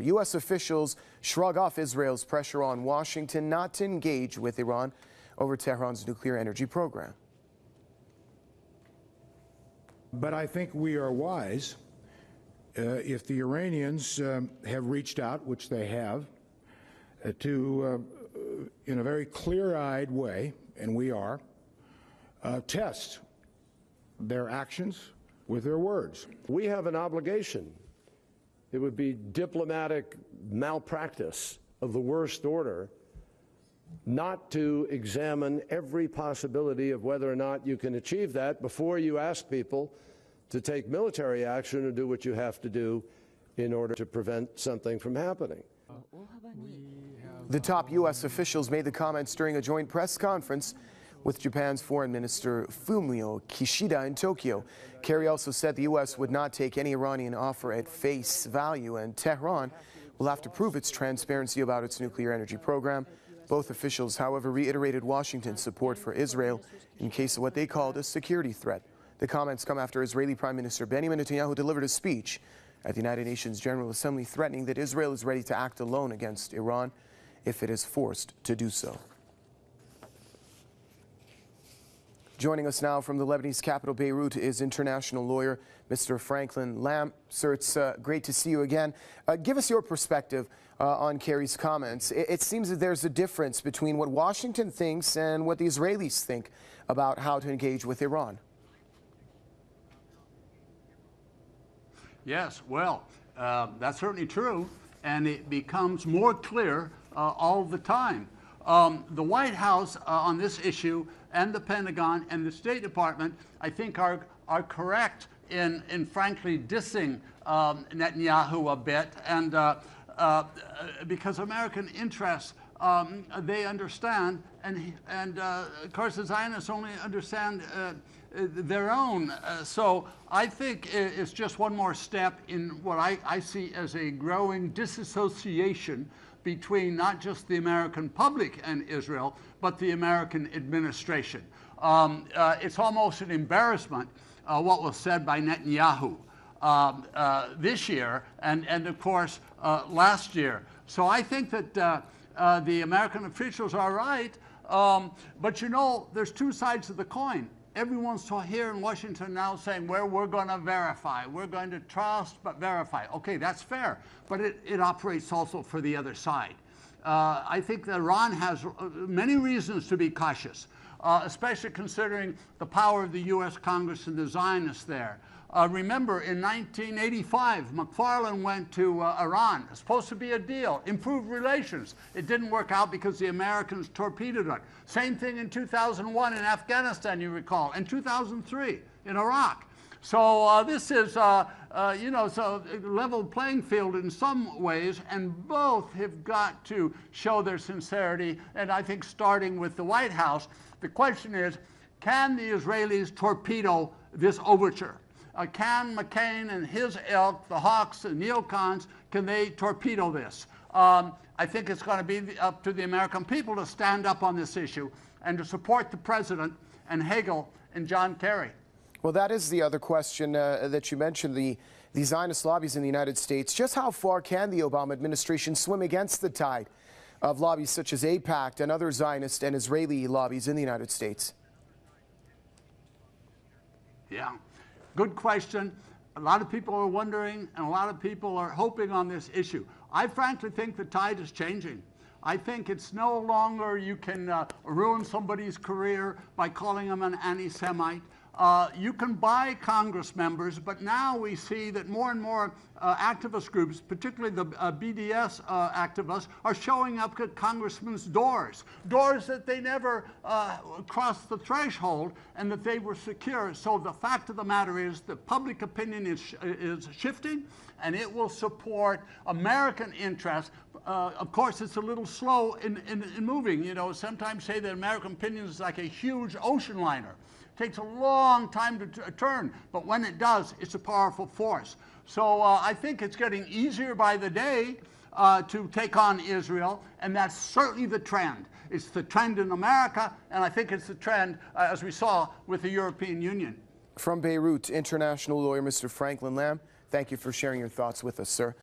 U.S. officials shrug off Israel's pressure on Washington not to engage with Iran over Tehran's nuclear energy program. But I think we are wise if the Iranians have reached out, which they have, to, in a very clear-eyed way, and we are, test their actions with their words. We have an obligation. It would be diplomatic malpractice of the worst order not to examine every possibility of whether or not you can achieve that before you ask people to take military action or do what you have to do in order to prevent something from happening. The top U.S. officials made the comments during a joint press conference with Japan's Foreign Minister Fumio Kishida in Tokyo. Kerry also said the U.S. would not take any Iranian offer at face value, and Tehran will have to prove its transparency about its nuclear energy program. Both officials, however, reiterated Washington's support for Israel in case of what they called a security threat. The comments come after Israeli Prime Minister Benjamin Netanyahu delivered a speech at the United Nations General Assembly threatening that Israel is ready to act alone against Iran if it is forced to do so. Joining us now from the Lebanese capital, Beirut, is international lawyer Mr. Franklin Lamb. Sir, it's great to see you again. Give us your perspective on Kerry's comments. It seems that there's a difference between what Washington thinks and what the Israelis think about how to engage with Iran. Yes, well, that's certainly true, and it becomes more clear all the time. The White House on this issue and the Pentagon and the State Department, I think, are correct in frankly dissing Netanyahu a bit, and because American interests they understand, and of course the Zionists only understand their own. So I think it's just one more step in what I see as a growing disassociation between not just the American public and Israel, but the American administration. It's almost an embarrassment what was said by Netanyahu this year and of course last year. So I think that the American officials are right, but you know, there's two sides of the coin. Everyone's here in Washington now saying, well, we're going to verify. We're going to trust but verify. Okay, that's fair, but it operates also for the other side. I think that Iran has many reasons to be cautious, especially considering the power of the U.S. Congress and the Zionists there. Remember, in 1985, McFarlane went to Iran. It was supposed to be a deal, improved relations. It didn't work out because the Americans torpedoed it. Same thing in 2001 in Afghanistan, you recall, and 2003 in Iraq. So this is, you know, so a level playing field in some ways, and both have got to show their sincerity, and I think starting with the White House, the question is, can the Israelis torpedo this overture? Can McCain and his ilk, the Hawks and neocons, can they torpedo this? I think it's going to be up to the American people to stand up on this issue and to support the president and Hagel and John Kerry. Well, that is the other question that you mentioned, the Zionist lobbies in the United States. Just how far can the Obama administration swim against the tide of lobbies such as AIPAC and other Zionist and Israeli lobbies in the United States? Yeah. Good question. A lot of people are wondering, and a lot of people are hoping on this issue. I frankly think the tide is changing. I think it's no longer you can ruin somebody's career by calling them an anti-Semite. You can buy Congress members, but now we see that more and more activist groups, particularly the BDS activists, are showing up at congressmen's doors that they never crossed the threshold and that they were secure. So the fact of the matter is that public opinion is shifting, and it will support American interests. Of course, it's a little slow in moving. You know, sometimes say that American opinion is like a huge ocean liner. Takes a long time to turn, but when it does, it's a powerful force. So I think it's getting easier by the day to take on Israel, and that's certainly the trend. It's the trend in America, and I think it's the trend, as we saw, with the European Union. From Beirut, international lawyer Mr. Franklin Lamb, thank you for sharing your thoughts with us, sir.